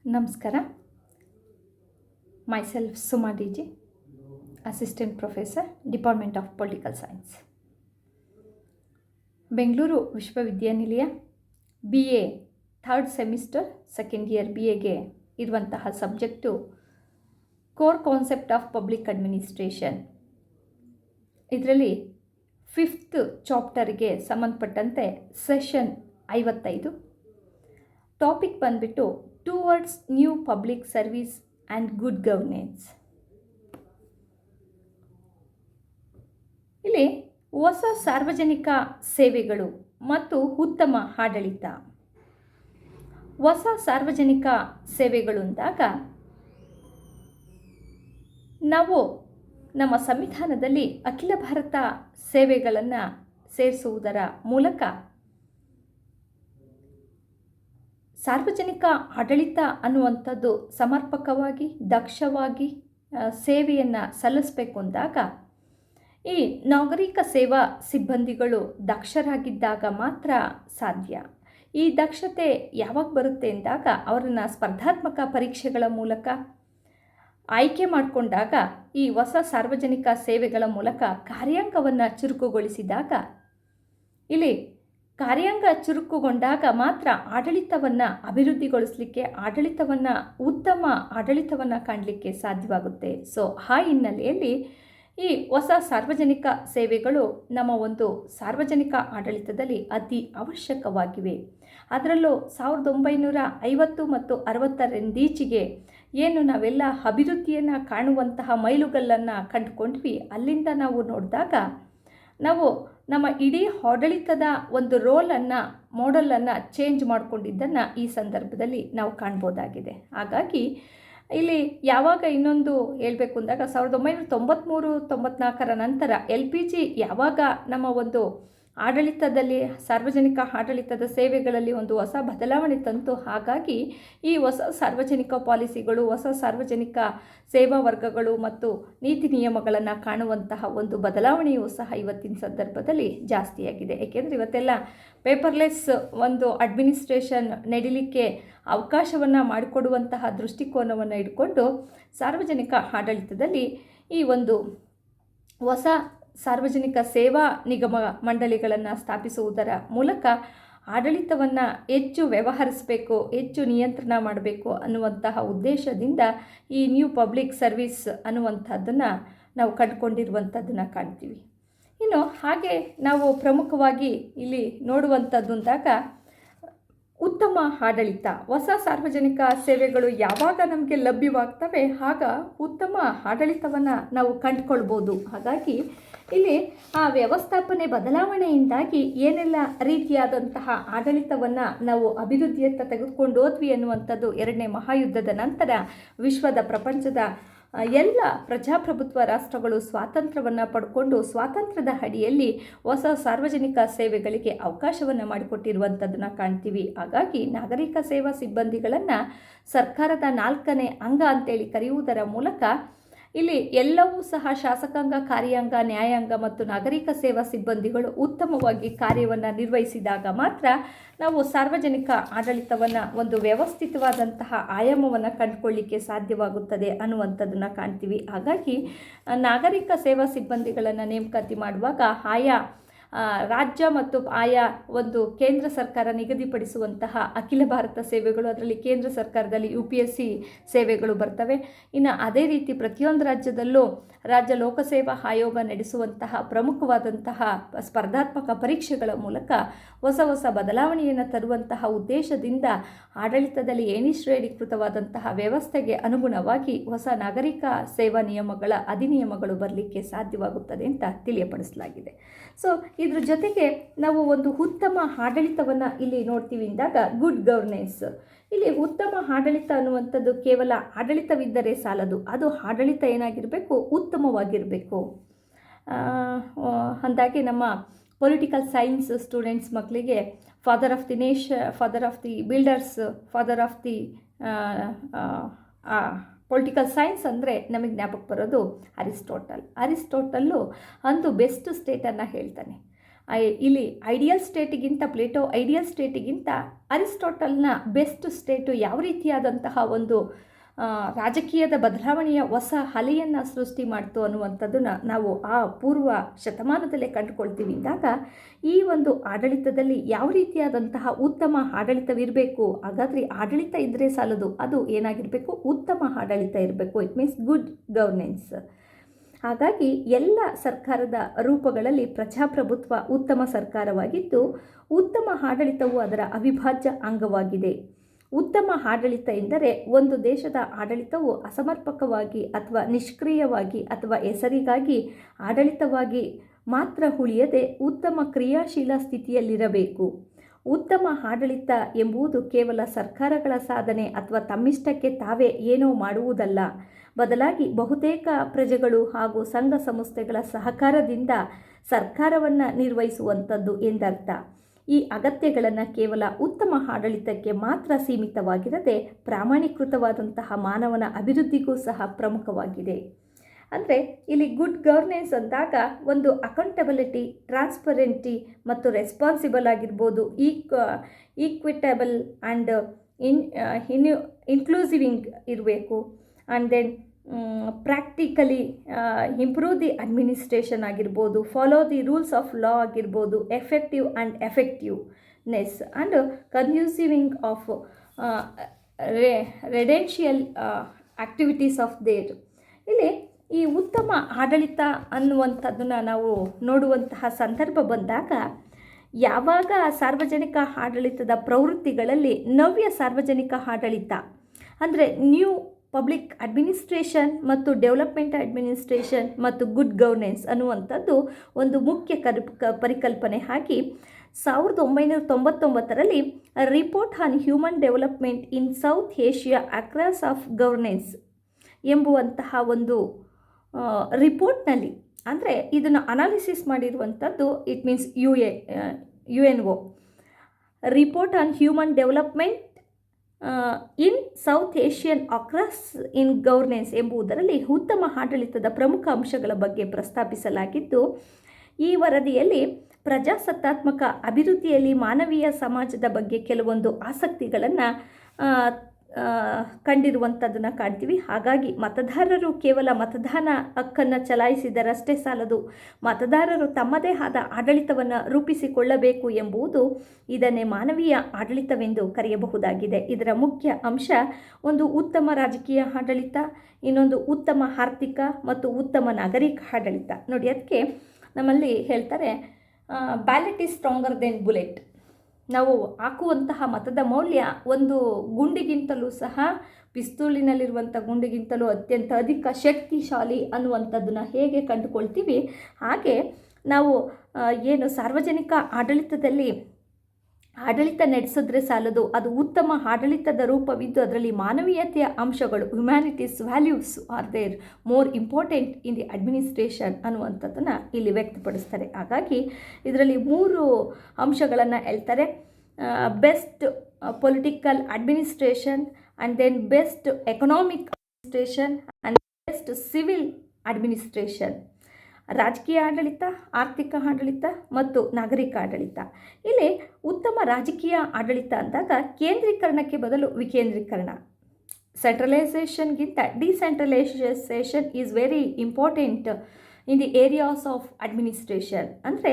ನಮಸ್ಕಾರ. myself Suma DG, Assistant Professor, Department of Political Science, Bengaluru ವಿಶ್ವವಿದ್ಯಾನಿಲಯ BA 3rd semester second year BAಗೆ ಇರುವಂತಹ subject core concept of public administration. ಇದರಲ್ಲಿ 5th ಚಾಪ್ಟರ್ಗೆ ಸಂಬಂಧಪಟ್ಟಂತೆ ಸೆಷನ್ 55. ಟಾಪಿಕ್ ಬಂದ್ಬಿಟ್ಟು towards new public service and good governance. ಇಲ್ಲಿ ಹೊಸ ಸಾರ್ವಜನಿಕ ಸೇವೆಗಳು ಮತ್ತು ಉತ್ತಮ ಆಡಳಿತ. ಹೊಸ ಸಾರ್ವಜನಿಕ ಸೇವೆಗಳು ಅಂದಾಗ ನಾವು ನಮ್ಮ ಸಂವಿಧಾನದಲ್ಲಿ ಅಖಿಲ ಭಾರತ ಸೇವೆಗಳನ್ನು ಸೇರಿಸುವುದರ ಮೂಲಕ ಸಾರ್ವಜನಿಕ ಆಡಳಿತ ಅನ್ನುವಂಥದ್ದು ಸಮರ್ಪಕವಾಗಿ ದಕ್ಷವಾಗಿ ಸೇವೆಯನ್ನು ಸಲ್ಲಿಸಬೇಕು ಅಂದಾಗ ಈ ನಾಗರಿಕ ಸೇವಾ ಸಿಬ್ಬಂದಿಗಳು ದಕ್ಷರಾಗಿದ್ದಾಗ ಮಾತ್ರ ಸಾಧ್ಯ. ಈ ದಕ್ಷತೆ ಯಾವಾಗ ಬರುತ್ತೆ ಅಂದಾಗ ಅವರನ್ನು ಸ್ಪರ್ಧಾತ್ಮಕ ಪರೀಕ್ಷೆಗಳ ಮೂಲಕ ಆಯ್ಕೆ ಮಾಡಿಕೊಂಡಾಗ ಈ ಹೊಸ ಸಾರ್ವಜನಿಕ ಸೇವೆಗಳ ಮೂಲಕ ಕಾರ್ಯಾಂಗವನ್ನು ಚುರುಕುಗೊಳಿಸಿದಾಗ ಇಲ್ಲಿ ಕಾರ್ಯಾಂಗ ಚುರುಕುಗೊಂಡಾಗ ಮಾತ್ರ ಆಡಳಿತವನ್ನು ಅಭಿವೃದ್ಧಿಗೊಳಿಸಲಿಕ್ಕೆ ಉತ್ತಮ ಆಡಳಿತವನ್ನು ಕಾಣಲಿಕ್ಕೆ ಸಾಧ್ಯವಾಗುತ್ತೆ. ಸೊ ಆ ಹಿನ್ನೆಲೆಯಲ್ಲಿ ಈ ಹೊಸ ಸಾರ್ವಜನಿಕ ಸೇವೆಗಳು ನಮ್ಮ ಒಂದು ಸಾರ್ವಜನಿಕ ಆಡಳಿತದಲ್ಲಿ ಅತಿ ಅವಶ್ಯಕವಾಗಿವೆ. ಅದರಲ್ಲೂ 1950 ಮತ್ತು 60ರಿಂದೀಚೆಗೆ ಏನು ನಾವೆಲ್ಲ ಅಭಿವೃದ್ಧಿಯನ್ನು ಕಾಣುವಂತಹ ಮೈಲುಗಲ್ಲನ್ನು ಕಂಡುಕೊಂಡ್ವಿ. ಅಲ್ಲಿಂದ ನಾವು ನೋಡಿದಾಗ ನಾವು ನಮ್ಮ ಇಡೀ ಆಡಳಿತದ ಒಂದು ಮಾಡೆಲನ್ನು ಚೇಂಜ್ ಮಾಡಿಕೊಂಡಿದ್ದನ್ನು ಈ ಸಂದರ್ಭದಲ್ಲಿ ನಾವು ಕಾಣ್ಬೋದಾಗಿದೆ. ಹಾಗಾಗಿ ಇಲ್ಲಿ ಯಾವಾಗ ಇನ್ನೊಂದು ಹೇಳಬೇಕು ಅಂದಾಗ 1993-94 ನಂತರ LPG ಯಾವಾಗ ನಮ್ಮ ಒಂದು ಆಡಳಿತದಲ್ಲಿ ಸಾರ್ವಜನಿಕ ಆಡಳಿತದ ಸೇವೆಗಳಲ್ಲಿ ಒಂದು ಹೊಸ ಬದಲಾವಣೆ ತಂತು. ಹಾಗಾಗಿ ಈ ಹೊಸ ಸಾರ್ವಜನಿಕ ಪಾಲಿಸಿಗಳು, ಹೊಸ ಸಾರ್ವಜನಿಕ ಸೇವಾ ವರ್ಗಗಳು ಮತ್ತು ನೀತಿ ನಿಯಮಗಳನ್ನು ಕಾಣುವಂತಹ ಒಂದು ಬದಲಾವಣೆಯೂ ಸಹ ಇವತ್ತಿನ ಸಂದರ್ಭದಲ್ಲಿ ಜಾಸ್ತಿಯಾಗಿದೆ. ಏಕೆಂದರೆ ಇವತ್ತೆಲ್ಲ ಪೇಪರ್ಲೆಸ್ ಒಂದು ಅಡ್ಮಿನಿಸ್ಟ್ರೇಷನ್ ನಡೀಲಿಕ್ಕೆ ಅವಕಾಶವನ್ನು ಮಾಡಿಕೊಡುವಂತಹ ದೃಷ್ಟಿಕೋನವನ್ನು ಇಟ್ಕೊಂಡು ಸಾರ್ವಜನಿಕ ಆಡಳಿತದಲ್ಲಿ ಈ ಒಂದು ಹೊಸ ಸಾರ್ವಜನಿಕ ಸೇವಾ ನಿಗಮ ಮಂಡಳಿಗಳನ್ನು ಸ್ಥಾಪಿಸುವುದರ ಮೂಲಕ ಆಡಳಿತವನ್ನು ಹೆಚ್ಚು ವ್ಯವಹರಿಸಬೇಕು, ಹೆಚ್ಚು ನಿಯಂತ್ರಣ ಮಾಡಬೇಕು ಅನ್ನುವಂತಹ ಉದ್ದೇಶದಿಂದ ಈ ನ್ಯೂ ಪಬ್ಲಿಕ್ ಸರ್ವಿಸ್ ಅನ್ನುವಂಥದ್ದನ್ನು ನಾವು ಕಂಡುಕೊಂಡಿರುವಂಥದ್ದನ್ನು ಕಾಣ್ತೀವಿ. ಇನ್ನು ಹಾಗೆ ನಾವು ಪ್ರಮುಖವಾಗಿ ಇಲ್ಲಿ ನೋಡುವಂಥದ್ದು ಅಂದಾಗ ಉತ್ತಮ ಆಡಳಿತ. ಹೊಸ ಸಾರ್ವಜನಿಕ ಸೇವೆಗಳು ಯಾವಾಗ ನಮಗೆ ಲಭ್ಯವಾಗ್ತವೆ ಆಗ ಉತ್ತಮ ಆಡಳಿತವನ್ನು ನಾವು ಕಂಡುಕೊಳ್ಬೋದು. ಹಾಗಾಗಿ ಇಲ್ಲಿ ಆ ವ್ಯವಸ್ಥಾಪನೆ ಬದಲಾವಣೆಯಿಂದಾಗಿ ಏನೆಲ್ಲ ರೀತಿಯಾದಂತಹ ಆಡಳಿತವನ್ನು ನಾವು ಅಭಿವೃದ್ಧಿಯತ್ತ ತೆಗೆದುಕೊಂಡು ಹೋದ್ವಿ ಅನ್ನುವಂಥದ್ದು 2ನೇ ಮಹಾಯುದ್ಧದ ನಂತರ ಪ್ರಪಂಚದ ಎಲ್ಲ ಪ್ರಜಾಪ್ರಭುತ್ವ ರಾಷ್ಟ್ರಗಳು ಸ್ವಾತಂತ್ರ್ಯವನ್ನು ಪಡ್ಕೊಂಡು ಸ್ವಾತಂತ್ರ್ಯದ ಅಡಿಯಲ್ಲಿ ಹೊಸ ಸಾರ್ವಜನಿಕ ಸೇವೆಗಳಿಗೆ ಅವಕಾಶವನ್ನು ಮಾಡಿಕೊಟ್ಟಿರುವಂಥದ್ದನ್ನು ಕಾಣ್ತೀವಿ. ಹಾಗಾಗಿ ನಾಗರಿಕ ಸೇವಾ ಸಿಬ್ಬಂದಿಗಳನ್ನು ಸರ್ಕಾರದ 4ನೇ ಅಂಗ ಅಂತೇಳಿ ಕರೆಯುವುದರ ಮೂಲಕ ಇಲ್ಲಿ ಎಲ್ಲವೂ ಸಹ ಶಾಸಕಾಂಗ, ಕಾರ್ಯಾಂಗ, ನ್ಯಾಯಾಂಗ ಮತ್ತು ನಾಗರಿಕ ಸೇವಾ ಸಿಬ್ಬಂದಿಗಳು ಉತ್ತಮವಾಗಿ ಕಾರ್ಯವನ್ನು ನಿರ್ವಹಿಸಿದಾಗ ಮಾತ್ರ ನಾವು ಸಾರ್ವಜನಿಕ ಆಡಳಿತವನ್ನು ಒಂದು ವ್ಯವಸ್ಥಿತವಾದಂತಹ ಆಯಾಮವನ್ನು ಕಂಡುಕೊಳ್ಳಿಕ್ಕೆ ಸಾಧ್ಯವಾಗುತ್ತದೆ ಅನ್ನುವಂಥದ್ದನ್ನು ಕಾಣ್ತೀವಿ. ಹಾಗಾಗಿ ನಾಗರಿಕ ಸೇವಾ ಸಿಬ್ಬಂದಿಗಳನ್ನು ನೇಮಕಾತಿ ಮಾಡುವಾಗ ಆಯಾ ರಾಜ್ಯ ಮತ್ತು ಆಯಾ ಒಂದು ಕೇಂದ್ರ ಸರ್ಕಾರ ನಿಗದಿಪಡಿಸುವಂತಹ ಅಖಿಲ ಭಾರತ ಸೇವೆಗಳು, ಅದರಲ್ಲಿ ಕೇಂದ್ರ ಸರ್ಕಾರದಲ್ಲಿ UPSC ಸೇವೆಗಳು ಬರ್ತವೆ. ಇನ್ನು ಅದೇ ರೀತಿ ಪ್ರತಿಯೊಂದು ರಾಜ್ಯದಲ್ಲೂ ರಾಜ್ಯ ಲೋಕಸೇವಾ ಆಯೋಗ ನಡೆಸುವಂತಹ ಪ್ರಮುಖವಾದಂತಹ ಸ್ಪರ್ಧಾತ್ಮಕ ಪರೀಕ್ಷೆಗಳ ಮೂಲಕ ಹೊಸ ಬದಲಾವಣೆಯನ್ನು ತರುವಂತಹ ಉದ್ದೇಶದಿಂದ ಆಡಳಿತದಲ್ಲಿ ಶ್ರೇಣೀಕೃತವಾದಂತಹ ವ್ಯವಸ್ಥೆಗೆ ಅನುಗುಣವಾಗಿ ಹೊಸ ನಾಗರಿಕ ಸೇವಾ ನಿಯಮಗಳ ಅಧಿನಿಯಮಗಳು ಬರಲಿಕ್ಕೆ ಸಾಧ್ಯವಾಗುತ್ತದೆ ಅಂತ ತಿಳಿಯಪಡಿಸಲಾಗಿದೆ. ಸೊ ಇದ್ರ ಜೊತೆಗೆ ನಾವು ಒಂದು ಉತ್ತಮ ಆಡಳಿತವನ್ನು ಇಲ್ಲಿ ನೋಡ್ತೀವಿ ಅಂದಾಗ ಗುಡ್ ಗವರ್ನೆನ್ಸ್. ಇಲ್ಲಿ ಉತ್ತಮ ಆಡಳಿತ ಅನ್ನುವಂಥದ್ದು ಕೇವಲ ಆಡಳಿತವಿದ್ದರೆ ಸಾಲದು, ಅದು ಆಡಳಿತ ಏನಾಗಿರಬೇಕು, ಉತ್ತಮವಾಗಿರಬೇಕು. ಅಂದಾಗೆ ನಮ್ಮ ಪೊಲಿಟಿಕಲ್ ಸೈನ್ಸ್ ಸ್ಟೂಡೆಂಟ್ಸ್ ಮಕ್ಕಳಿಗೆ father of the father of the builders, father of the political science ಅಂದರೆ ನಮಗೆ ಜ್ಞಾಪಕ ಬರೋದು ಅರಿಸ್ಟೋಟಲ್ಲು ಅಂದು ಬೆಸ್ಟ್ ಸ್ಟೇಟನ್ನು ಹೇಳ್ತಾನೆ. ಇಲ್ಲಿ ಐಡಿಯಲ್ ಸ್ಟೇಟಿಗಿಂತ ಐಡಿಯಲ್ ಸ್ಟೇಟಿಗಿಂತ ಅರಿಸ್ಟಾಟಲ್ನ ಬೆಸ್ಟ್ ಸ್ಟೇಟು ಯಾವ ರೀತಿಯಾದಂತಹ ಒಂದು ರಾಜಕೀಯದ ಬದಲಾವಣೆಯ ಹೊಸ ಅಲೆಯನ್ನು ಸೃಷ್ಟಿ ಮಾಡ್ತು ಅನ್ನುವಂಥದ್ದನ್ನು ನಾವು ಆ ಪೂರ್ವ ಶತಮಾನದಲ್ಲೇ ಕಂಡುಕೊಳ್ತೀವಿ. ಇಂದಾಗ ಈ ಒಂದು ಆಡಳಿತದಲ್ಲಿ ಯಾವ ರೀತಿಯಾದಂತಹ ಉತ್ತಮ ಆಡಳಿತವಿರಬೇಕು. ಹಾಗಾದರೆ ಆಡಳಿತ ಇದ್ದರೆ ಸಾಲದು, ಅದು ಏನಾಗಿರಬೇಕು, ಉತ್ತಮ ಆಡಳಿತ ಇರಬೇಕು. It means good governance. ಹಾಗಾಗಿ ಎಲ್ಲ ಸರ್ಕಾರದ ರೂಪಗಳಲ್ಲಿ ಪ್ರಜಾಪ್ರಭುತ್ವ ಉತ್ತಮ ಸರ್ಕಾರವಾಗಿದ್ದು, ಉತ್ತಮ ಆಡಳಿತವು ಅದರ ಅವಿಭಾಜ್ಯ ಅಂಗವಾಗಿದೆ. ಉತ್ತಮ ಆಡಳಿತ ಎಂದರೆ ಒಂದು ದೇಶದ ಆಡಳಿತವು ಅಸಮರ್ಪಕವಾಗಿ ಅಥವಾ ನಿಷ್ಕ್ರಿಯವಾಗಿ ಅಥವಾ ಹೆಸರಿಗಾಗಿ ಆಡಳಿತವಾಗಿ ಮಾತ್ರ ಉಳಿಯದೆ ಉತ್ತಮ ಕ್ರಿಯಾಶೀಲ ಸ್ಥಿತಿಯಲ್ಲಿರಬೇಕು. ಉತ್ತಮ ಆಡಳಿತ ಎಂಬುದು ಕೇವಲ ಸರ್ಕಾರಗಳ ಸಾಧನೆ ಅಥವಾ ತಮ್ಮಿಷ್ಟಕ್ಕೆ ತಾವೇ ಏನೋ ಮಾಡುವುದಲ್ಲ, ಬದಲಾಗಿ ಬಹುತೇಕ ಪ್ರಜೆಗಳು ಹಾಗೂ ಸಂಘ ಸಂಸ್ಥೆಗಳ ಸಹಕಾರದಿಂದ ಸರ್ಕಾರವನ್ನು ನಿರ್ವಹಿಸುವಂಥದ್ದು ಎಂದರ್ಥ. ಈ ಅಗತ್ಯಗಳನ್ನು ಕೇವಲ ಉತ್ತಮ ಆಡಳಿತಕ್ಕೆ ಮಾತ್ರ ಸೀಮಿತವಾಗಿರದೆ ಪ್ರಾಮಾಣೀಕೃತವಾದಂತಹ ಮಾನವನ ಅಭಿವೃದ್ಧಿಗೂ ಸಹ ಪ್ರಮುಖವಾಗಿದೆ. ಅಂದರೆ ಇಲ್ಲಿ ಗುಡ್ ಗವರ್ನೆನ್ಸ್ ಅಂದಾಗ ಒಂದು ಅಕೌಂಟಬಿಲಿಟಿ, ಟ್ರಾನ್ಸ್ಪರೆಂಟಿ ಮತ್ತು ರೆಸ್ಪಾನ್ಸಿಬಲ್ ಆಗಿರ್ಬೋದು, ಈಕ್ವಿಟಬಲ್ ಆ್ಯಂಡ್ ಇನ್ಕ್ಲೂಸಿವಿಂಗ್ ಇರಬೇಕು. And then practically improve the administration ಆಗಿರ್ಬೋದು, follow the rules of law ಆಗಿರ್ಬೋದು, ಎಫೆಕ್ಟಿವ್ ಆ್ಯಂಡ್ ಎಫೆಕ್ಟಿವ್ನೆಸ್ ಆ್ಯಂಡ್ ಕನ್ಯೂಸಿವಿಂಗ್ of residential activities of there. ಇಲ್ಲಿ ಈ ಉತ್ತಮ ಆಡಳಿತ ಅನ್ನುವಂಥದ್ದನ್ನು ನಾವು ನೋಡುವಂತಹ ಸಂದರ್ಭ ಬಂದಾಗ, ಯಾವಾಗ ಸಾರ್ವಜನಿಕ ಆಡಳಿತದ ಪ್ರವೃತ್ತಿಗಳಲ್ಲಿ ನವ್ಯ ಸಾರ್ವಜನಿಕ ಆಡಳಿತ ಅಂದರೆ ನ್ಯೂ ಪಬ್ಲಿಕ್ ಅಡ್ಮಿನಿಸ್ಟ್ರೇಷನ್ ಮತ್ತು ಡೆವಲಪ್ಮೆಂಟ್ ಅಡ್ಮಿನಿಸ್ಟ್ರೇಷನ್ ಮತ್ತು ಗುಡ್ ಗವರ್ನೆನ್ಸ್ ಅನ್ನುವಂಥದ್ದು ಒಂದು ಮುಖ್ಯ ಪರಿಕಲ್ಪನೆ ಆಗಿ 1999ರಲ್ಲಿ report on human development in South Asia across of governance ಎಂಬುವಂತಹ ಒಂದು ರಿಪೋರ್ಟ್ನಲ್ಲಿ, ಅಂದರೆ ಇದನ್ನು ಅನಾಲಿಸಿಸ್ ಮಾಡಿರುವಂಥದ್ದು it means UNO report on human development in South Asian across in governance ಎಂಬುದರಲ್ಲಿ ಉತ್ತಮ ಆಡಳಿತದ ಪ್ರಮುಖ ಅಂಶಗಳ ಬಗ್ಗೆ ಪ್ರಸ್ತಾಪಿಸಲಾಗಿದ್ದು, ಈ ವರದಿಯಲ್ಲಿ ಪ್ರಜಾಸತ್ತಾತ್ಮಕ ಅಭಿವೃದ್ಧಿಯಲ್ಲಿ ಮಾನವೀಯ ಸಮಾಜದ ಬಗ್ಗೆ ಕೆಲವೊಂದು ಆಸಕ್ತಿಗಳನ್ನು ಕಂಡಿರುವಂಥದ್ದನ್ನು ಕಾಣ್ತೀವಿ. ಹಾಗಾಗಿ ಮತದಾರರು ಕೇವಲ ಮತದಾನ ಹಕ್ಕನ್ನು ಚಲಾಯಿಸಿದರಷ್ಟೇ ಸಾಲದು, ಮತದಾರರು ತಮ್ಮದೇ ಆದ ಆಡಳಿತವನ್ನು ರೂಪಿಸಿಕೊಳ್ಳಬೇಕು ಎಂಬುದು ಇದನ್ನೇ ಮಾನವೀಯ ಆಡಳಿತವೆಂದು ಕರೆಯಬಹುದಾಗಿದೆ. ಇದರ ಮುಖ್ಯ ಅಂಶ ಒಂದು ಉತ್ತಮ ರಾಜಕೀಯ ಆಡಳಿತ, ಇನ್ನೊಂದು ಉತ್ತಮ ಆರ್ಥಿಕ ಮತ್ತು ಉತ್ತಮ ನಾಗರಿಕ ಆಡಳಿತ. ನೋಡಿ, ಅದಕ್ಕೆ ನಮ್ಮಲ್ಲಿ ಹೇಳ್ತಾರೆ ballot is stronger then bullet. ನಾವು ಹಾಕುವಂತಹ ಮತದ ಮೌಲ್ಯ ಒಂದು ಗುಂಡಿಗಿಂತಲೂ ಸಹ, ಪಿಸ್ತೂಲಿನಲ್ಲಿರುವಂಥ ಗುಂಡಿಗಿಂತಲೂ ಅತ್ಯಂತ ಅಧಿಕ ಶಕ್ತಿಶಾಲಿ ಅನ್ನುವಂಥದ್ದನ್ನು ಹೇಗೆ ಕಂಡುಕೊಳ್ತೀವಿ, ಹಾಗೆ ನಾವು ಏನು ಸಾರ್ವಜನಿಕ ಆಡಳಿತದಲ್ಲಿ ಆಡಳಿತ ನಡೆಸಿದ್ರೆ ಸಾಲದು, ಅದು ಉತ್ತಮ ಆಡಳಿತದ ರೂಪವಿದ್ದು ಅದರಲ್ಲಿ ಮಾನವೀಯತೆಯ ಅಂಶಗಳು, humanities values are there more important in the administration ಅನ್ನುವಂಥದ್ದನ್ನು ಇಲ್ಲಿ ವ್ಯಕ್ತಪಡಿಸ್ತಾರೆ. ಹಾಗಾಗಿ ಇದರಲ್ಲಿ 3 ಅಂಶಗಳನ್ನು ಹೇಳ್ತಾರೆ: best political administration, and then best economic administration, and best civil administration. ರಾಜಕೀಯ ಆಡಳಿತ, ಆರ್ಥಿಕ ಆಡಳಿತ ಮತ್ತು ನಾಗರಿಕ ಆಡಳಿತ. ಇಲ್ಲಿ ಉತ್ತಮ ರಾಜಕೀಯ ಆಡಳಿತ ಅಂದಾಗ ಕೇಂದ್ರೀಕರಣಕ್ಕೆ ಬದಲು ವಿಕೇಂದ್ರೀಕರಣ, ಸೆಂಟ್ರಲೈಸೇಷನ್ಗಿಂತ decentralisation is very important in the areas of administration. ಅಂದರೆ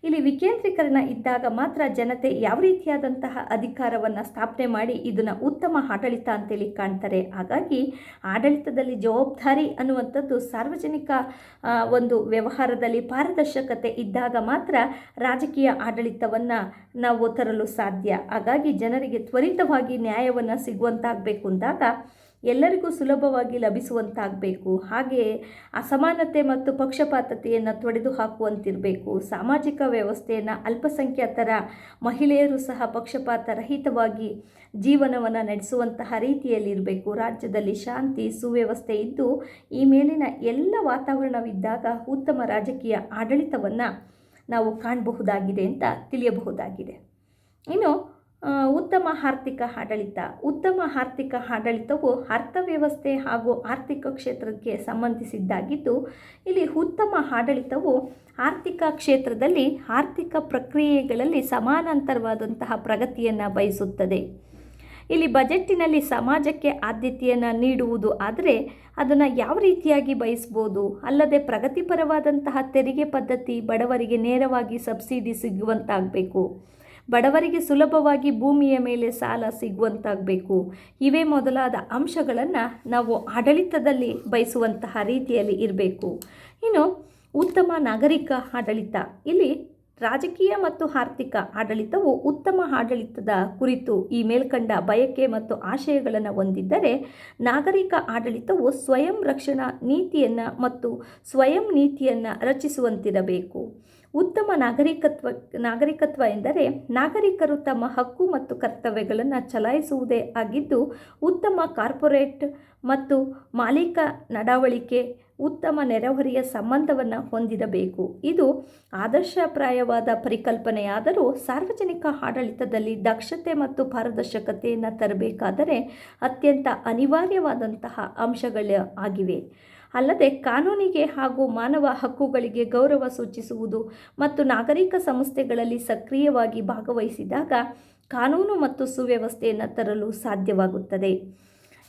ಇಲ್ಲಿ ವಿಕೇಂದ್ರೀಕರಣ ಇದ್ದಾಗ ಮಾತ್ರ ಜನತೆ ಯಾವ ರೀತಿಯಾದಂತಹ ಅಧಿಕಾರವನ್ನು ಸ್ಥಾಪನೆ ಮಾಡಿ ಇದನ್ನು ಉತ್ತಮ ಆಡಳಿತ ಅಂತೇಳಿ ಕಾಣ್ತಾರೆ. ಹಾಗಾಗಿ ಆಡಳಿತದಲ್ಲಿ ಜವಾಬ್ದಾರಿ ಅನ್ನುವಂಥದ್ದು ಸಾರ್ವಜನಿಕ ಒಂದು ವ್ಯವಹಾರದಲ್ಲಿ ಪಾರದರ್ಶಕತೆ ಇದ್ದಾಗ ಮಾತ್ರ ರಾಜಕೀಯ ಆಡಳಿತವನ್ನು ನಾವು ತರಲು ಸಾಧ್ಯ. ಹಾಗಾಗಿ ಜನರಿಗೆ ತ್ವರಿತವಾಗಿ ನ್ಯಾಯವನ್ನು ಸಿಗುವಂತಾಗಬೇಕು ಅಂದಾಗ ಎಲ್ಲರಿಗೂ ಸುಲಭವಾಗಿ ಲಭಿಸುವಂತಾಗಬೇಕು. ಹಾಗೆಯೇ ಅಸಮಾನತೆ ಮತ್ತು ಪಕ್ಷಪಾತತೆಯನ್ನು ತೊಡೆದು ಹಾಕುವಂತಿರಬೇಕು. ಸಾಮಾಜಿಕ ವ್ಯವಸ್ಥೆಯನ್ನು ಅಲ್ಪಸಂಖ್ಯಾತರ ಮಹಿಳೆಯರು ಸಹ ಪಕ್ಷಪಾತ ರಹಿತವಾಗಿ ಜೀವನವನ್ನು ನಡೆಸುವಂತಹ ರೀತಿಯಲ್ಲಿರಬೇಕು. ರಾಜ್ಯದಲ್ಲಿ ಶಾಂತಿ ಸುವ್ಯವಸ್ಥೆ ಇದ್ದು ಈ ಮೇಲಿನ ಎಲ್ಲ ವಾತಾವರಣವಿದ್ದಾಗ ಉತ್ತಮ ರಾಜಕೀಯ ಆಡಳಿತವನ್ನು ನಾವು ಕಾಣಬಹುದಾಗಿದೆ ಅಂತ ತಿಳಿಯಬಹುದಾಗಿದೆ. ಇನ್ನು ಉತ್ತಮ ಆರ್ಥಿಕ ಆಡಳಿತ. ಉತ್ತಮ ಆರ್ಥಿಕ ಆಡಳಿತವು ಅರ್ಥವ್ಯವಸ್ಥೆ ಹಾಗೂ ಆರ್ಥಿಕ ಕ್ಷೇತ್ರಕ್ಕೆ ಸಂಬಂಧಿಸಿದ್ದಾಗಿದ್ದು, ಇಲ್ಲಿ ಉತ್ತಮ ಆಡಳಿತವು ಆರ್ಥಿಕ ಕ್ಷೇತ್ರದಲ್ಲಿ ಆರ್ಥಿಕ ಪ್ರಕ್ರಿಯೆಗಳಲ್ಲಿ ಸಮಾನಾಂತರವಾದಂತಹ ಪ್ರಗತಿಯನ್ನು ಬಯಸುತ್ತದೆ. ಇಲ್ಲಿ ಬಜೆಟ್ಟಿನಲ್ಲಿ ಸಮಾಜಕ್ಕೆ ಆದ್ಯತೆಯನ್ನು ನೀಡುವುದು ಆದರೆ ಅದನ್ನು ಯಾವ ರೀತಿಯಾಗಿ ಬಯಸ್ಬೋದು, ಅಲ್ಲದೆ ಪ್ರಗತಿಪರವಾದಂತಹ ತೆರಿಗೆ ಪದ್ಧತಿ ಬಡವರಿಗೆ ನೇರವಾಗಿ ಸಬ್ಸಿಡಿ ಸಿಗುವಂತಾಗಬೇಕು, ಬಡವರಿಗೆ ಸುಲಭವಾಗಿ ಭೂಮಿಯ ಮೇಲೆ ಸಾಲ ಸಿಗುವಂತಾಗಬೇಕು. ಇವೇ ಮೊದಲಾದ ಅಂಶಗಳನ್ನು ನಾವು ಆಡಳಿತದಲ್ಲಿ ಬಯಸುವಂತಹ ರೀತಿಯಲ್ಲಿ ಇರಬೇಕು. ಇನ್ನು ಉತ್ತಮ ನಾಗರಿಕ ಆಡಳಿತ. ಇಲ್ಲಿ ರಾಜಕೀಯ ಮತ್ತು ಆರ್ಥಿಕ ಆಡಳಿತವು ಉತ್ತಮ ಆಡಳಿತದ ಕುರಿತು ಈ ಮೇಲ್ಕಂಡ ಬಯಕೆ ಮತ್ತು ಆಶಯಗಳನ್ನು ಹೊಂದಿದ್ದರೆ, ನಾಗರಿಕ ಆಡಳಿತವು ಸ್ವಯಂ ರಕ್ಷಣಾ ನೀತಿಯನ್ನು ಮತ್ತು ಸ್ವಯಂ ನೀತಿಯನ್ನು ರಚಿಸುವಂತಿರಬೇಕು. ಉತ್ತಮ ನಾಗರಿಕತ್ವ ಎಂದರೆ ನಾಗರಿಕರು ತಮ್ಮ ಹಕ್ಕು ಮತ್ತು ಕರ್ತವ್ಯಗಳನ್ನು ಚಲಾಯಿಸುವುದೇ ಆಗಿದ್ದು, ಉತ್ತಮ ಕಾರ್ಪೊರೇಟ್ ಮತ್ತು ಮಾಲೀಕ ನಡವಳಿಕೆ, ಉತ್ತಮ ನೆರೆಹೊರೆಯ ಸಂಬಂಧವನ್ನು ಹೊಂದಿರಬೇಕು. ಇದು ಆದರ್ಶಪ್ರಾಯವಾದ ಪರಿಕಲ್ಪನೆಯಾದರೂ ಸಾರ್ವಜನಿಕ ಆಡಳಿತದಲ್ಲಿ ದಕ್ಷತೆ ಮತ್ತು ಪಾರದರ್ಶಕತೆಯನ್ನು ತರಬೇಕಾದರೆ ಅತ್ಯಂತ ಅನಿವಾರ್ಯವಾದಂತಹ ಅಂಶಗಳು ಆಗಿವೆ. ಅಲ್ಲದೆ ಕಾನೂನಿಗೆ ಹಾಗೂ ಮಾನವ ಹಕ್ಕುಗಳಿಗೆ ಗೌರವ ಸೂಚಿಸುವುದು ಮತ್ತು ನಾಗರಿಕ ಸಂಸ್ಥೆಗಳಲ್ಲಿ ಸಕ್ರಿಯವಾಗಿ ಭಾಗವಹಿಸಿದಾಗ ಕಾನೂನು ಮತ್ತು ಸುವ್ಯವಸ್ಥೆಯನ್ನು ತರಲು ಸಾಧ್ಯವಾಗುತ್ತದೆ.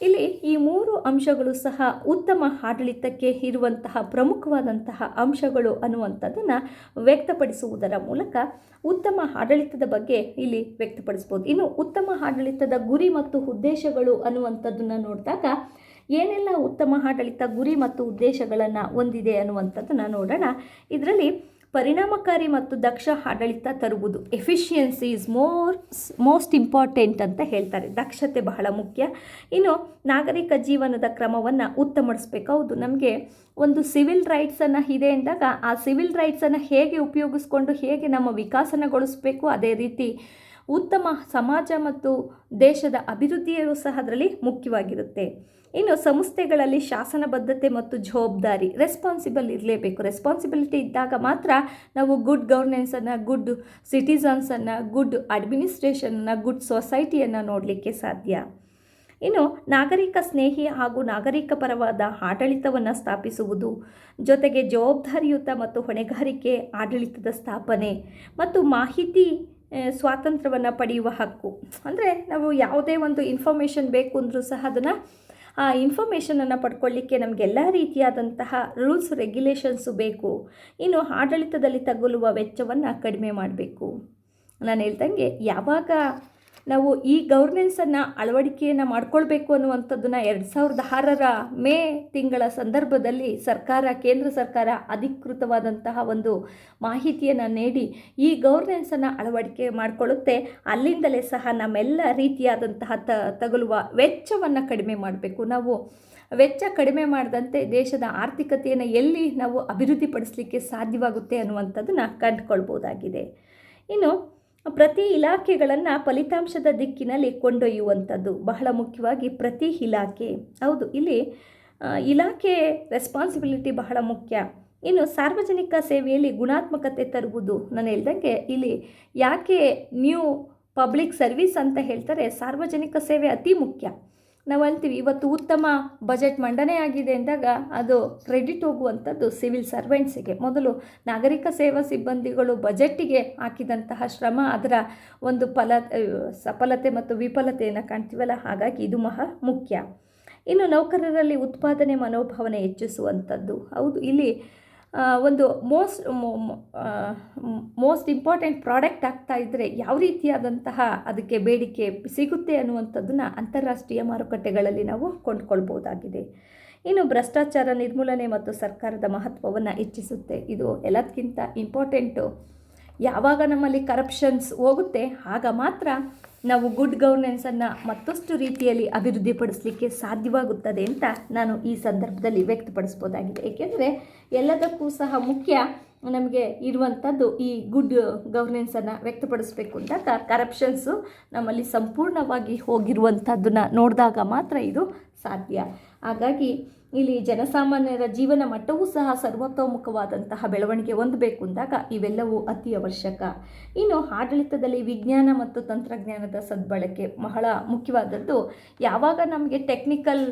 ಇಲ್ಲಿ ಈ 3 ಅಂಶಗಳು ಸಹ ಉತ್ತಮ ಆಡಳಿತಕ್ಕೆ ಇರುವಂತಹ ಪ್ರಮುಖವಾದಂತಹ ಅಂಶಗಳು ಅನ್ನುವಂಥದ್ದನ್ನು ವ್ಯಕ್ತಪಡಿಸುವುದರ ಮೂಲಕ ಉತ್ತಮ ಆಡಳಿತದ ಬಗ್ಗೆ ಇಲ್ಲಿ ವ್ಯಕ್ತಪಡಿಸ್ಬೋದು. ಇನ್ನು ಉತ್ತಮ ಆಡಳಿತದ ಗುರಿ ಮತ್ತು ಉದ್ದೇಶಗಳು ಅನ್ನುವಂಥದ್ದನ್ನು ನೋಡಿದಾಗ ಏನೆಲ್ಲ ಉತ್ತಮ ಆಡಳಿತ ಗುರಿ ಮತ್ತು ಉದ್ದೇಶಗಳನ್ನು ಹೊಂದಿದೆ ಅನ್ನುವಂಥದ್ದನ್ನು ನೋಡೋಣ. ಇದರಲ್ಲಿ ಪರಿಣಾಮಕಾರಿ ಮತ್ತು ದಕ್ಷ ಆಡಳಿತ ತರುವುದು, ಎಫಿಷಿಯನ್ಸಿ ಈಸ್ ಮೋಸ್ಟ್ ಇಂಪಾರ್ಟೆಂಟ್ ಅಂತ ಹೇಳ್ತಾರೆ. ದಕ್ಷತೆ ಬಹಳ ಮುಖ್ಯ. ಇನ್ನು ನಾಗರಿಕ ಜೀವನದ ಕ್ರಮವನ್ನು ಉತ್ತಮಪಡಿಸ್ಬೇಕು. ಹೌದು, ನಮಗೆ ಒಂದು ಸಿವಿಲ್ ರೈಟ್ಸನ್ನು ಇದೆ ಎಂದಾಗ ಆ ಸಿವಿಲ್ ರೈಟ್ಸನ್ನು ಹೇಗೆ ಉಪಯೋಗಿಸ್ಕೊಂಡು ಹೇಗೆ ನಮ್ಮ ವಿಕಾಸನಗೊಳಿಸಬೇಕು, ಅದೇ ರೀತಿ ಉತ್ತಮ ಸಮಾಜ ಮತ್ತು ದೇಶದ ಅಭಿವೃದ್ಧಿಯೂ ಸಹ ಅದರಲ್ಲಿ ಮುಖ್ಯವಾಗಿರುತ್ತೆ. ಇನ್ನು ಸಂಸ್ಥೆಗಳಲ್ಲಿ ಶಾಸನಬದ್ಧತೆ ಮತ್ತು ಜವಾಬ್ದಾರಿ, ರೆಸ್ಪಾನ್ಸಿಬಲ್ ಇರಲೇಬೇಕು. ರೆಸ್ಪಾನ್ಸಿಬಿಲಿಟಿ ಇದ್ದಾಗ ಮಾತ್ರ ನಾವು ಗುಡ್ ಗವರ್ನೆನ್ಸನ್ನು, ಗುಡ್ ಸಿಟಿಸನ್ಸನ್ನು, ಗುಡ್ ಅಡ್ಮಿನಿಸ್ಟ್ರೇಷನನ್ನು, ಗುಡ್ ಸೊಸೈಟಿಯನ್ನು ನೋಡಲಿಕ್ಕೆ ಸಾಧ್ಯ. ಇನ್ನು ನಾಗರಿಕ ಸ್ನೇಹಿ ಹಾಗೂ ನಾಗರಿಕ ಪರವಾದ ಆಡಳಿತವನ್ನು ಸ್ಥಾಪಿಸುವುದು, ಜೊತೆಗೆ ಜವಾಬ್ದಾರಿಯುತ ಮತ್ತು ಹೊಣೆಗಾರಿಕೆ ಆಡಳಿತದ ಸ್ಥಾಪನೆ ಮತ್ತು ಮಾಹಿತಿ ಸ್ವಾತಂತ್ರ್ಯವನ್ನು ಪಡೆಯುವ ಹಕ್ಕು. ಅಂದರೆ ನಾವು ಯಾವುದೇ ಒಂದು ಇನ್ಫಾರ್ಮೇಷನ್ ಬೇಕು ಅಂದರೂ ಸಹ ಅದನ್ನು ಆ ಇನ್ಫಾರ್ಮೇಷನನ್ನು ಪಡ್ಕೊಳ್ಳಿಕ್ಕೆ ನಮಗೆಲ್ಲ ರೀತಿಯಾದಂತಹ ರೂಲ್ಸ್ ರೆಗ್ಯುಲೇಷನ್ಸು ಬೇಕು. ಇನ್ನು ಆಡಳಿತದಲ್ಲಿ ತಗುಲುವ ವೆಚ್ಚವನ್ನು ಕಡಿಮೆ ಮಾಡಬೇಕು. ನಾನು ಹೇಳ್ದಂಗೆ ಯಾವಾಗ ನಾವು ಈ ಗವರ್ನೆನ್ಸನ್ನು ಅಳವಡಿಕೆಯನ್ನು ಮಾಡ್ಕೊಳ್ಬೇಕು ಅನ್ನುವಂಥದ್ದನ್ನು 2006ರ ಮೇ ತಿಂಗಳ ಸಂದರ್ಭದಲ್ಲಿ ಕೇಂದ್ರ ಸರ್ಕಾರ ಅಧಿಕೃತವಾದಂತಹ ಒಂದು ಮಾಹಿತಿಯನ್ನು ನೀಡಿ ಈ ಗವರ್ನೆನ್ಸನ್ನು ಅಳವಡಿಕೆ ಮಾಡಿಕೊಳ್ಳುತ್ತೆ. ಅಲ್ಲಿಂದಲೇ ಸಹ ನಮ್ಮೆಲ್ಲ ರೀತಿಯಾದಂತಹ ತಗುಲುವ ವೆಚ್ಚವನ್ನು ಕಡಿಮೆ ಮಾಡಬೇಕು. ನಾವು ವೆಚ್ಚ ಕಡಿಮೆ ಮಾಡಿದಂತೆ ದೇಶದ ಆರ್ಥಿಕತೆಯನ್ನು ಎಲ್ಲಿ ನಾವು ಅಭಿವೃದ್ಧಿಪಡಿಸಲಿಕ್ಕೆ ಸಾಧ್ಯವಾಗುತ್ತೆ ಅನ್ನುವಂಥದ್ದನ್ನು ಕಂಡುಕೊಳ್ಬೋದಾಗಿದೆ. ಇನ್ನು ಪ್ರತಿ ಇಲಾಖೆಗಳನ್ನು ಫಲಿತಾಂಶದ ದಿಕ್ಕಿನಲ್ಲಿ ಕೊಂಡೊಯ್ಯುವಂಥದ್ದು ಬಹಳ ಮುಖ್ಯವಾಗಿ. ಪ್ರತಿ ಇಲಾಖೆ, ಹೌದು, ಇಲ್ಲಿ ಇಲಾಖೆ ರೆಸ್ಪಾನ್ಸಿಬಿಲಿಟಿ ಬಹಳ ಮುಖ್ಯ. ಇನ್ನು ಸಾರ್ವಜನಿಕ ಸೇವೆಯಲ್ಲಿ ಗುಣಾತ್ಮಕತೆ ತರುವುದು. ನಾನು ಹೇಳ್ದಂಗೆ ಇಲ್ಲಿ ಯಾಕೆ ನ್ಯೂ ಪಬ್ಲಿಕ್ ಸರ್ವಿಸ್ ಅಂತ ಹೇಳ್ತಾರೆ, ಸಾರ್ವಜನಿಕ ಸೇವೆ ಅತಿ ಮುಖ್ಯ. ನಾವು ಅಂತೀವಿ ಇವತ್ತು ಉತ್ತಮ ಬಜೆಟ್ ಮಂಡನೆ ಆಗಿದೆ ಅಂದಾಗ ಅದು ಕ್ರೆಡಿಟ್ ಹೋಗುವಂಥದ್ದು ಸಿವಿಲ್ ಸರ್ವೆಂಟ್ಸಿಗೆ. ಮೊದಲು ನಾಗರಿಕ ಸೇವಾ ಸಿಬ್ಬಂದಿಗಳು ಬಜೆಟ್ಟಿಗೆ ಹಾಕಿದಂತಹ ಶ್ರಮ, ಅದರ ಒಂದು ಸಫಲತೆ ಮತ್ತು ವಿಫಲತೆಯನ್ನು ಕಾಣ್ತೀವಲ್ಲ, ಹಾಗಾಗಿ ಇದು ಮುಖ್ಯ. ಇನ್ನು ನೌಕರರಲ್ಲಿ ಉತ್ಪಾದನೆ ಮನೋಭಾವನೆ ಹೆಚ್ಚಿಸುವಂಥದ್ದು. ಹೌದು, ಇಲ್ಲಿ ಒಂದು ಮೋಸ್ಟ್ ಇಂಪಾರ್ಟೆಂಟ್ ಪ್ರಾಡಕ್ಟ್ ಆಗ್ತಾ ಇದ್ದರೆ ಯಾವ ರೀತಿಯಾದಂತಹ ಅದಕ್ಕೆ ಬೇಡಿಕೆ ಸಿಗುತ್ತೆ ಅನ್ನುವಂಥದ್ದನ್ನು ಅಂತಾರಾಷ್ಟ್ರೀಯ ಮಾರುಕಟ್ಟೆಗಳಲ್ಲಿ ನಾವು ಕೊಂಡುಕೊಳ್ಬೋದಾಗಿದೆ. ಇನ್ನು ಭ್ರಷ್ಟಾಚಾರ ನಿರ್ಮೂಲನೆ ಮತ್ತು ಸರ್ಕಾರದ ಮಹತ್ವವನ್ನು ಹೆಚ್ಚಿಸುತ್ತೆ. ಇದು ಎಲ್ಲದಕ್ಕಿಂತ ಇಂಪಾರ್ಟೆಂಟು. ಯಾವಾಗ ನಮ್ಮಲ್ಲಿ ಕರಪ್ಷನ್ಸ್ ಹೋಗುತ್ತೆ ಆಗ ಮಾತ್ರ ನಾವು ಗುಡ್ ಗವರ್ನೆನ್ಸನ್ನು ಮತ್ತಷ್ಟು ರೀತಿಯಲ್ಲಿ ಅಭಿವೃದ್ಧಿಪಡಿಸಲಿಕ್ಕೆ ಸಾಧ್ಯವಾಗುತ್ತದೆ ಅಂತ ನಾನು ಈ ಸಂದರ್ಭದಲ್ಲಿ ವ್ಯಕ್ತಪಡಿಸ್ಬೋದಾಗಿದೆ. ಏಕೆಂದರೆ ಎಲ್ಲದಕ್ಕೂ ಸಹ ಮುಖ್ಯ ನಮಗೆ ಇರುವಂಥದ್ದು ಈ ಗುಡ್ ಗವರ್ನೆನ್ಸನ್ನು ವ್ಯಕ್ತಪಡಿಸಬೇಕು ಅಂದಾಗ ಕರಪ್ಷನ್ಸು ನಮ್ಮಲ್ಲಿ ಸಂಪೂರ್ಣವಾಗಿ ಹೋಗಿರುವಂಥದ್ದನ್ನು ನೋಡಿದಾಗ ಮಾತ್ರ ಇದು ಸಾಧ್ಯ. ಹಾಗಾಗಿ ಇಲ್ಲಿ ಜನಸಾಮಾನ್ಯರ ಜೀವನ ಮಟ್ಟವೂ ಸಹ ಸರ್ವತೋಮುಖವಾದಂತಹ ಬೆಳವಣಿಗೆ ಹೊಂದಬೇಕು ಅಂದಾಗ ಇವೆಲ್ಲವೂ ಅತಿ ಅವಶ್ಯಕ. ಇನ್ನು ಆಡಳಿತದಲ್ಲಿ ವಿಜ್ಞಾನ ಮತ್ತು ತಂತ್ರಜ್ಞಾನದ ಸದ್ಬಳಕೆ ಬಹಳ ಮುಖ್ಯವಾದದ್ದು. ಯಾವಾಗ ನಮಗೆ ಟೆಕ್ನಿಕಲ್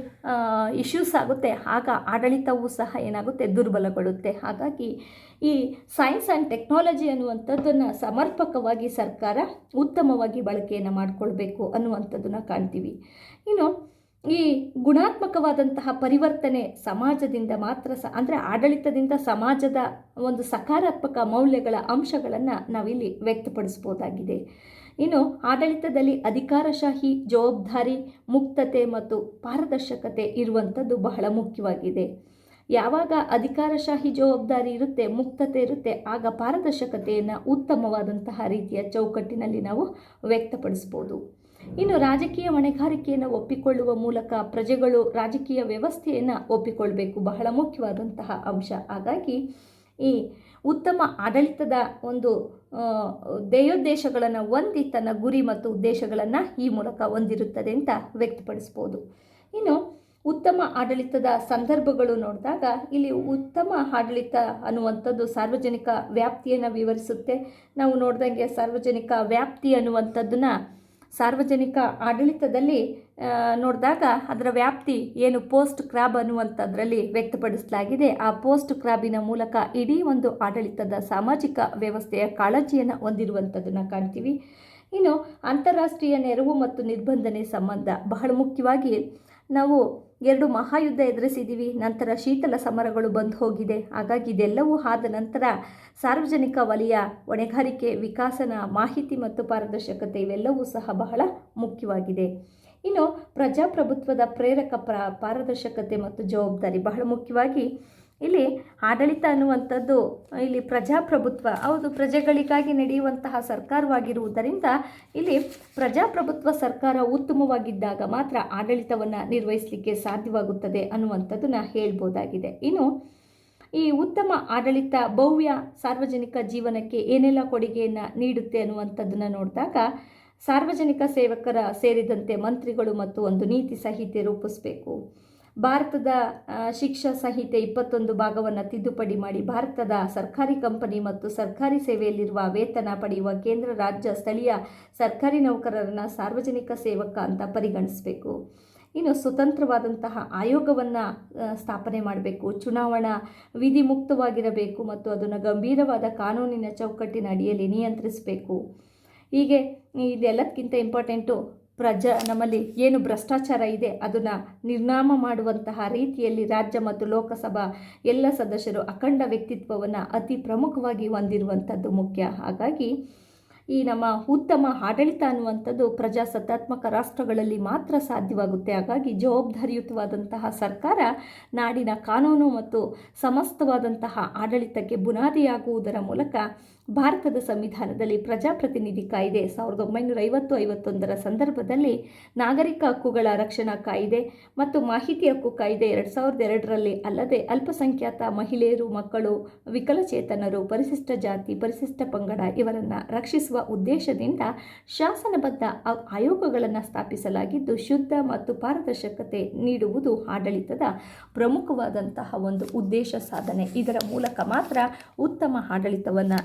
ಇಶ್ಯೂಸ್ ಆಗುತ್ತೆ ಆಗ ಆಡಳಿತವೂ ಸಹ ಏನಾಗುತ್ತೆ, ದುರ್ಬಲಗೊಳ್ಳುತ್ತೆ. ಹಾಗಾಗಿ ಈ ಸೈನ್ಸ್ ಆ್ಯಂಡ್ ಟೆಕ್ನಾಲಜಿ ಅನ್ನುವಂಥದ್ದನ್ನು ಸಮರ್ಪಕವಾಗಿ ಸರ್ಕಾರ ಉತ್ತಮವಾಗಿ ಬಳಕೆಯನ್ನು ಮಾಡಿಕೊಳ್ಬೇಕು ಅನ್ನುವಂಥದ್ದನ್ನು ಕಾಣ್ತೀವಿ. ಇನ್ನು ಈ ಗುಣಾತ್ಮಕವಾದಂತಹ ಪರಿವರ್ತನೆ ಸಮಾಜದಿಂದ ಮಾತ್ರ ಅಂದರೆ ಆಡಳಿತದಿಂದ ಸಮಾಜದ ಒಂದು ಸಕಾರಾತ್ಮಕ ಮೌಲ್ಯಗಳ ಅಂಶಗಳನ್ನು ನಾವಿಲ್ಲಿ ವ್ಯಕ್ತಪಡಿಸ್ಬೋದಾಗಿದೆ. ಇನ್ನು ಆಡಳಿತದಲ್ಲಿ ಅಧಿಕಾರಶಾಹಿ, ಜವಾಬ್ದಾರಿ, ಮುಕ್ತತೆ ಮತ್ತು ಪಾರದರ್ಶಕತೆ ಇರುವಂಥದ್ದು ಬಹಳ ಮುಖ್ಯವಾಗಿದೆ. ಯಾವಾಗ ಅಧಿಕಾರಶಾಹಿ ಜವಾಬ್ದಾರಿ ಇರುತ್ತೆ, ಮುಕ್ತತೆ ಇರುತ್ತೆ, ಆಗ ಪಾರದರ್ಶಕತೆಯನ್ನು ಉತ್ತಮವಾದಂತಹ ರೀತಿಯ ಚೌಕಟ್ಟಿನಲ್ಲಿ ನಾವು ವ್ಯಕ್ತಪಡಿಸ್ಬೋದು. ಇನ್ನು ರಾಜಕೀಯ ಹೊಣೆಗಾರಿಕೆಯನ್ನು ಒಪ್ಪಿಕೊಳ್ಳುವ ಮೂಲಕ ಪ್ರಜೆಗಳು ರಾಜಕೀಯ ವ್ಯವಸ್ಥೆಯನ್ನು ಒಪ್ಪಿಕೊಳ್ಬೇಕು, ಬಹಳ ಮುಖ್ಯವಾದಂತಹ ಅಂಶ. ಹಾಗಾಗಿ ಈ ಉತ್ತಮ ಆಡಳಿತದ ಒಂದು ಧ್ಯೇಯೋದ್ದೇಶಗಳನ್ನು ಹೊಂದಿ ತನ್ನ ಗುರಿ ಮತ್ತು ಉದ್ದೇಶಗಳನ್ನು ಈ ಮೂಲಕ ಹೊಂದಿರುತ್ತದೆ ಅಂತ ವ್ಯಕ್ತಪಡಿಸ್ಬೋದು. ಇನ್ನು ಉತ್ತಮ ಆಡಳಿತದ ಸಂದರ್ಭಗಳು ನೋಡಿದಾಗ ಇಲ್ಲಿ ಉತ್ತಮ ಆಡಳಿತ ಅನ್ನುವಂಥದ್ದು ಸಾರ್ವಜನಿಕ ವ್ಯಾಪ್ತಿಯನ್ನು ವಿವರಿಸುತ್ತೆ. ನಾವು ನೋಡ್ದಂಗೆ ಸಾರ್ವಜನಿಕ ವ್ಯಾಪ್ತಿ ಅನ್ನುವಂಥದ್ದನ್ನು ಸಾರ್ವಜನಿಕ ಆಡಳಿತದಲ್ಲಿ ನೋಡಿದಾಗ ಅದರ ವ್ಯಾಪ್ತಿ ಏನು ಪೋಸ್ಟ್ ಕ್ರಾಬ್ ಅನ್ನುವಂಥದ್ರಲ್ಲಿ ವ್ಯಕ್ತಪಡಿಸಲಾಗಿದೆ. ಆ ಪೋಸ್ಟ್ ಕ್ರಾಬಿನ ಮೂಲಕ ಇಡೀ ಒಂದು ಆಡಳಿತದ ಸಾಮಾಜಿಕ ವ್ಯವಸ್ಥೆಯ ಕಾಳಜಿಯನ್ನು ಹೊಂದಿರುವಂಥದ್ದನ್ನು ಕಾಣ್ತೀವಿ. ಇನ್ನು ಅಂತಾರಾಷ್ಟ್ರೀಯ ನೆರವು ಮತ್ತು ನಿರ್ಬಂಧನೆ ಸಂಬಂಧ ಬಹಳ ಮುಖ್ಯವಾಗಿ ನಾವು 2 ಮಹಾಯುದ್ಧ ಎದುರಿಸಿದ್ದೀವಿ, ನಂತರ ಶೀತಲ ಸಮರಗಳು ಬಂದು ಹೋಗಿದೆ. ಹಾಗಾಗಿ ಇದೆಲ್ಲವೂ ಆದ ನಂತರ ಸಾರ್ವಜನಿಕ ವಲಯ, ಹೊಣೆಗಾರಿಕೆ, ವಿಕಾಸನ, ಮಾಹಿತಿ ಮತ್ತು ಪಾರದರ್ಶಕತೆ ಇವೆಲ್ಲವೂ ಸಹ ಬಹಳ ಮುಖ್ಯವಾಗಿದೆ. ಇನ್ನು ಪ್ರಜಾಪ್ರಭುತ್ವದ ಪ್ರೇರಕ ಪಾರದರ್ಶಕತೆ ಮತ್ತು ಜವಾಬ್ದಾರಿ ಬಹಳ ಮುಖ್ಯವಾಗಿ ಇಲ್ಲಿ ಆಡಳಿತ ಅನ್ನುವಂಥದ್ದು ಇಲ್ಲಿ ಪ್ರಜಾಪ್ರಭುತ್ವ, ಹೌದು, ಪ್ರಜೆಗಳಿಗಾಗಿ ನಡೆಯುವಂತಹ ಸರ್ಕಾರವಾಗಿರುವುದರಿಂದ ಇಲ್ಲಿ ಪ್ರಜಾಪ್ರಭುತ್ವ ಸರ್ಕಾರ ಉತ್ತಮವಾಗಿದ್ದಾಗ ಮಾತ್ರ ಆಡಳಿತವನ್ನು ನಿರ್ವಹಿಸಲಿಕ್ಕೆ ಸಾಧ್ಯವಾಗುತ್ತದೆ ಅನ್ನುವಂಥದ್ದನ್ನು ಹೇಳ್ಬೋದಾಗಿದೆ. ಇನ್ನು ಈ ಉತ್ತಮ ಆಡಳಿತ ಭವ್ಯ ಸಾರ್ವಜನಿಕ ಜೀವನಕ್ಕೆ ಏನೆಲ್ಲ ಕೊಡುಗೆಯನ್ನು ನೀಡುತ್ತೆ ಅನ್ನುವಂಥದ್ದನ್ನು ನೋಡಿದಾಗ ಸಾರ್ವಜನಿಕ ಸೇವಕರ ಸೇರಿದಂತೆ ಮಂತ್ರಿಗಳು ಮತ್ತು ಒಂದು ನೀತಿ ಸಂಹಿತೆ ರೂಪಿಸಬೇಕು. ಭಾರತದ ಶಿಕ್ಷಾ ಸಂಹಿತೆ 21 ಭಾಗವನ್ನು ತಿದ್ದುಪಡಿ ಮಾಡಿ ಭಾರತದ ಸರ್ಕಾರಿ ಕಂಪನಿ ಮತ್ತು ಸರ್ಕಾರಿ ಸೇವೆಯಲ್ಲಿರುವ ವೇತನ ಪಡೆಯುವ ಕೇಂದ್ರ, ರಾಜ್ಯ, ಸ್ಥಳೀಯ ಸರ್ಕಾರಿ ನೌಕರರನ್ನು ಸಾರ್ವಜನಿಕ ಸೇವಕ ಅಂತ ಪರಿಗಣಿಸಬೇಕು. ಇನ್ನು ಸ್ವತಂತ್ರವಾದಂತಹ ಆಯೋಗವನ್ನು ಸ್ಥಾಪನೆ ಮಾಡಬೇಕು. ಚುನಾವಣಾ ವಿಧಿ ಮುಕ್ತವಾಗಿರಬೇಕು ಮತ್ತು ಅದನ್ನು ಗಂಭೀರವಾದ ಕಾನೂನಿನ ಚೌಕಟ್ಟಿನ ಅಡಿಯಲ್ಲಿ ನಿಯಂತ್ರಿಸಬೇಕು. ಹೀಗೆ ಇದೆಲ್ಲದಕ್ಕಿಂತ ಇಂಪಾರ್ಟೆಂಟು ನಮ್ಮಲ್ಲಿ ಏನು ಭ್ರಷ್ಟಾಚಾರ ಇದೆ ಅದನ್ನು ನಿರ್ನಾಮ ಮಾಡುವಂತಹ ರೀತಿಯಲ್ಲಿ ರಾಜ್ಯ ಮತ್ತು ಲೋಕಸಭಾ ಎಲ್ಲ ಸದಸ್ಯರು ಅಖಂಡ ವ್ಯಕ್ತಿತ್ವವನ್ನು ಅತಿ ಪ್ರಮುಖವಾಗಿ ಹೊಂದಿರುವಂಥದ್ದು ಮುಖ್ಯ. ಹಾಗಾಗಿ ಈ ನಮ್ಮ ಉತ್ತಮ ಆಡಳಿತ ಅನ್ನುವಂಥದ್ದು ಪ್ರಜಾಸತ್ತಾತ್ಮಕ ರಾಷ್ಟ್ರಗಳಲ್ಲಿ ಮಾತ್ರ ಸಾಧ್ಯವಾಗುತ್ತೆ. ಹಾಗಾಗಿ ಜವಾಬ್ದಾರಿಯುತವಾದಂತಹ ಸರ್ಕಾರ ನಾಡಿನ ಕಾನೂನು ಮತ್ತು ಸಮಸ್ತವಾದಂತಹ ಆಡಳಿತಕ್ಕೆ ಬುನಾದಿಯಾಗುವುದರ ಮೂಲಕ ಭಾರತದ ಸಂವಿಧಾನದಲ್ಲಿ ಪ್ರಜಾಪ್ರತಿನಿಧಿ ಕಾಯ್ದೆ 1951 ಸಂದರ್ಭದಲ್ಲಿ ನಾಗರಿಕ ಹಕ್ಕುಗಳ ರಕ್ಷಣಾ ಕಾಯ್ದೆ ಮತ್ತು ಮಾಹಿತಿ ಹಕ್ಕು ಕಾಯ್ದೆ 2002ರಲ್ಲಿ ಅಲ್ಲದೆ ಅಲ್ಪಸಂಖ್ಯಾತ ಮಹಿಳೆಯರು, ಮಕ್ಕಳು, ವಿಕಲಚೇತನರು, ಪರಿಶಿಷ್ಟ ಜಾತಿ, ಪರಿಶಿಷ್ಟ ಪಂಗಡ ಇವರನ್ನು ರಕ್ಷಿಸುವ ಉದ್ದೇಶದಿಂದ ಶಾಸನಬದ್ಧ ಆಯೋಗಗಳನ್ನು ಸ್ಥಾಪಿಸಲಾಗಿದ್ದು ಶುದ್ಧ ಮತ್ತು ಪಾರದರ್ಶಕತೆ ನೀಡುವುದು ಆಡಳಿತದ ಪ್ರಮುಖವಾದಂತಹ ಒಂದು ಉದ್ದೇಶ ಸಾಧನೆ. ಇದರ ಮೂಲಕ ಮಾತ್ರ ಉತ್ತಮ ಆಡಳಿತವನ್ನು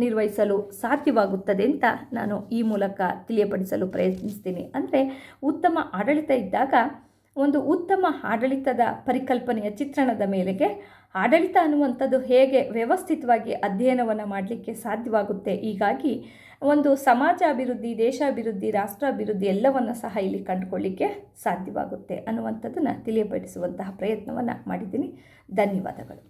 ನಿರ್ವಹಿಸಲು ಸಾಧ್ಯವಾಗುತ್ತದೆ ಅಂತ ನಾನು ಈ ಮೂಲಕ ತಿಳಿಯಪಡಿಸಲು ಪ್ರಯತ್ನಿಸ್ತೀನಿ. ಅಂದರೆ ಉತ್ತಮ ಆಡಳಿತ ಇದ್ದಾಗ ಒಂದು ಉತ್ತಮ ಆಡಳಿತದ ಪರಿಕಲ್ಪನೆಯ ಚಿತ್ರಣದ ಮೇಲೆಗೆ ಆಡಳಿತ ಅನ್ನುವಂಥದ್ದು ಹೇಗೆ ವ್ಯವಸ್ಥಿತವಾಗಿ ಅಧ್ಯಯನವನ್ನು ಮಾಡಲಿಕ್ಕೆ ಸಾಧ್ಯವಾಗುತ್ತೆ. ಹೀಗಾಗಿ ಒಂದು ಸಮಾಜ ಅಭಿವೃದ್ಧಿ, ದೇಶ ಅಭಿವೃದ್ಧಿ, ರಾಷ್ಟ್ರ ಅಭಿವೃದ್ಧಿ ಎಲ್ಲವನ್ನು ಸಹ ಇಲ್ಲಿ ಕಂಡುಕೊಳ್ಳಿಕ್ಕೆ ಸಾಧ್ಯವಾಗುತ್ತೆ ಅನ್ನುವಂಥದ್ದನ್ನು ತಿಳಿಯಪಡಿಸುವಂತಹ ಪ್ರಯತ್ನವನ್ನು ಮಾಡಿದ್ದೀನಿ. ಧನ್ಯವಾದಗಳು.